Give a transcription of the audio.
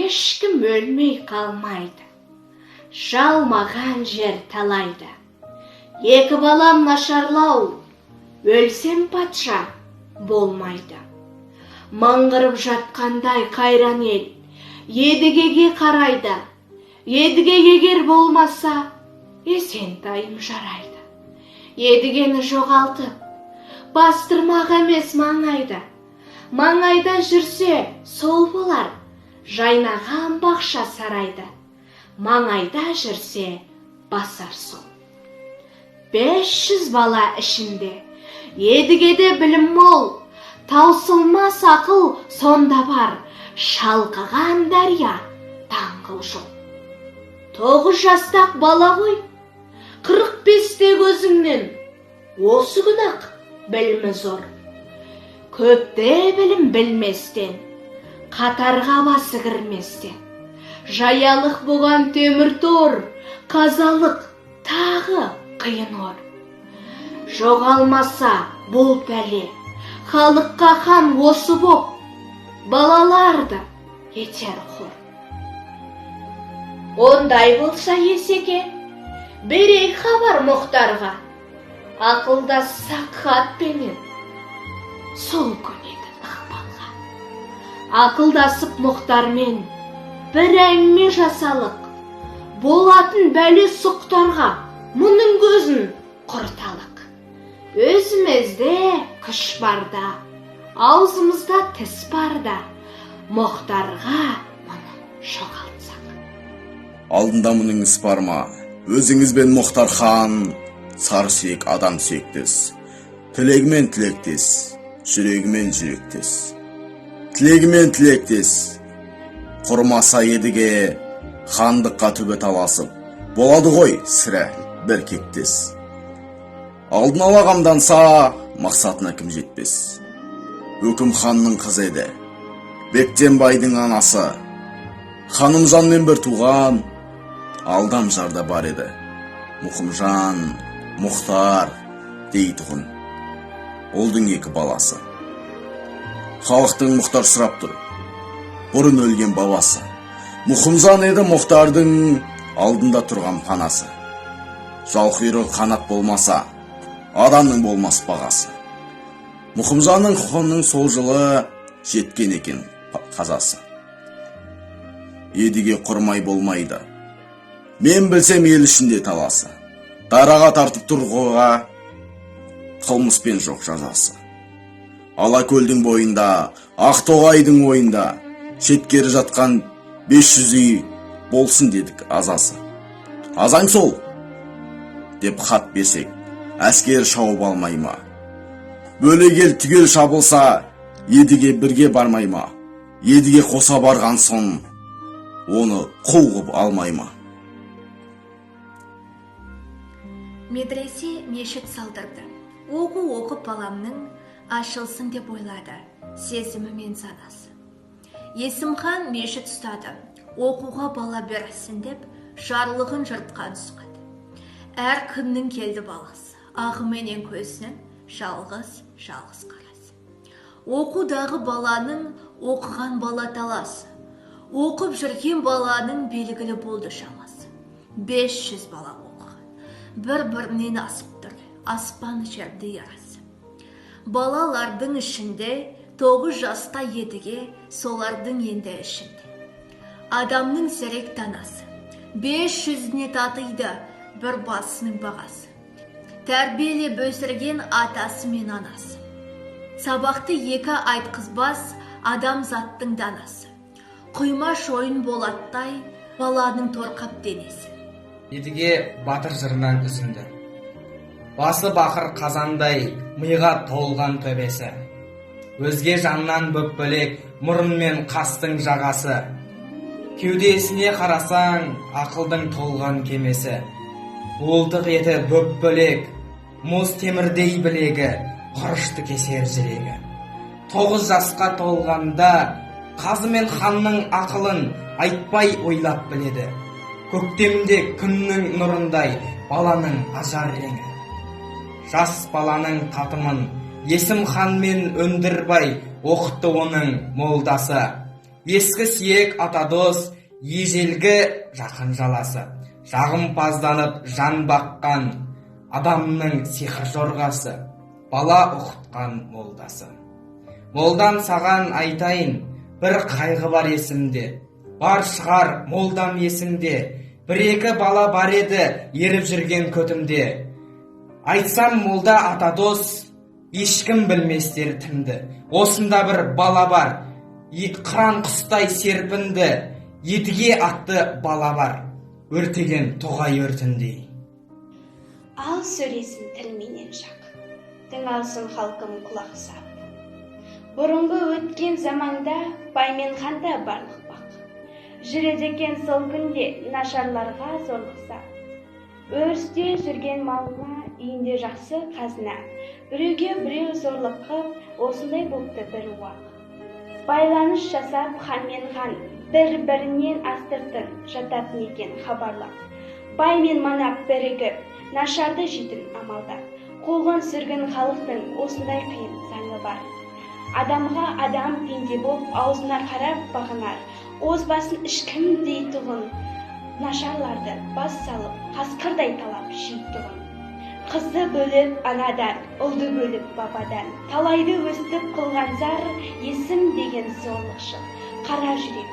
ешкім өлмей қалмайды. Жалмаған жер талайды. Екі балам нашарлау, өлсем патша болмайды. Маңғырып жатқандай қайран ел, едігеге қарайды. Едіге егер болмаса, есентайым жарайды. Едігені жоғалтып, бастырмақ емес маңайда. Маңайда жүрсе, сол болар, жайнаған бақша сарайды. Маңайда жүрсе, басар сол. 500 бала ішінде, едігеде білім мол, таусылмас ақыл сонда бар, шалқыған дария таңғыл жол. 9 жастақ бала ғой, 45-те көзіңнен, осы күн-ақ білімі зор. Көпте білім білместен, қатарға басы кірместен, жаялық бұған темір тор, қазалық тағы қиын ор. Жоғалмаса бұл пәле, халыққа хан осы боп, балаларды етер қор. Ондай болса есеке, берейік хабар мұхтарға, ақылдассақ хатпенен, сол көнеді ықпалға. Ақылдасып мұхтармен бір әңгіме жасалық, болатын бәле сұқтарға мұның көзін құрталық. Өзімізде күш барда, аузымызда тіс барда, мұхтарға мұны жоғалтсақ. Алдында мұның іс бар ма? Өзіңізбен Мұхтар хан, сарсүйек адам сүйектес. Тілегімен тілектес, жүрегімен жүректес. Тілегімен тілектес. Құрмаса едіге, хандыққа түбі таласып, болады ғой сірә бір кектес. Алдын ала қамданса, мақсатына кім жетпес. Өкім ханның қызы еді, Бектен байдың анасы. Ханымжанмен бір туған, алдам жарда бар еді. Мұхымжан, Мұхтар дейтұғын. Олдың 2 баласы. Халықтың Мұхтар сұрап тұр, бұрын өлген бабасы. Мұхымжан еді Мұхтардың алдында тұрған панасы. Жалқұйрық қанат болмаса, адамның болмас бағасы. Мұхымжанның құқының сол жылы жеткен екен қазасы. Едіге құрмай болмайды. Мен білсем ел ішінде таласы. Дараға тартып тұрғыға қылмыспен жоқ жазасы. Алакөлдің бойында, Ақтоғайдың ойында шеткері жатқан 500 үй болсын дедік азасы. Азаң сол деп хат берсек, әскер шауып алмай ма? Бөлегел түгел шабылса, едіге бірге бармай ма? Едіге қоса барған соң, оны қуғып алмай ма? Медресе мешіт салдырды. Оқу оқып баламның ашылсын деп ойлады, сезімі мен санасы. Есімхан мешіт ұстады, оқуға бала берсін деп жарлығын жұртқан сұқады. Әр күннің келді баласы, ағыменен көзінен жалғыз қарасы. Оқудағы баланың оқыған бала таласы, оқып жүрген баланың белгілі болды шамасы. 500 бала оқыған, бір-бірінен асып тұр, аспан жерді ярасы. Балалардың ішінде 9 жаста едіге, солардың енді ішінде. Адамның зерек танасы, 500-не татыйды бір басының бағасы. Тәрбиелеп өсірген атасы мен анасы. Сабақты 2 айтқызбас адамзаттың данасы. Құйма шойын болаттай баланың торқап денесі. Едіге батыр жырынан үзінді. Басы бақыр қазандай миға толған төбесі. Өзге жаннан бүп бөлек мұрын мен қастың жағасы. Кеудесіне қарасаң ақылдың толған кемесі. Уылдық еті бүп бөлек, мұз темірдей білегі, құрышты кесер жүрегі. 9 жасқа толғанда қазы мен ханның ақылын айтпай ойлап біледі. Көктемде күннің нұрындай баланың ажар реңі. Жас баланың татымын Есім хан мен Өндірбай оқытты оның молдасы. ескі сүйек атадос, ежелгі жақын жаласы, жағымпазданып жан баққан адамның сиқыр жорғасы, бала ұқытқан молдасы. Молдан саған айтайын, бір қайғы бар есімде, бар шығар молдам есіңде, бір-екі бала бар еді еріп жүрген көтімде. Айтсам молда атадос, ешкім білместер тімді, осында бір бала бар, қыран құстай серпінді, едіге атты бала бар, өртеген тоғай өртіндей. Ал сөйлесін тілменен жақ, тыңалсын халқым құлақ сап. Бұрынғы өткен заманда бай мен ханда барлық бақ. Жүреді екен сол күнде нашарларға зорлықсап. Өрісте жүрген малына үйінде жақсы қазына, біреуге біреу зорлық қып, осындай болыпты бір уақ. Байланыс жасап хан мен хан, бір-бірінен астыртын жататын екен хабарлап. Бай мен манап бірігіп, нашарды жейтін амалдап. Қуғын сүргін халықтың осындай қиын заңы бар. Адамға адам пенде боп, аузына қарап бағынар. Оз басын ешкім дейтұғын, нашарларды бас салып, қасқырдай талап жейтұғын. Қызды бөліп анадан, ұлды бөліп бабадан, талайды өстіп қылған зар, есім деген зорлықшы, қара жүрек.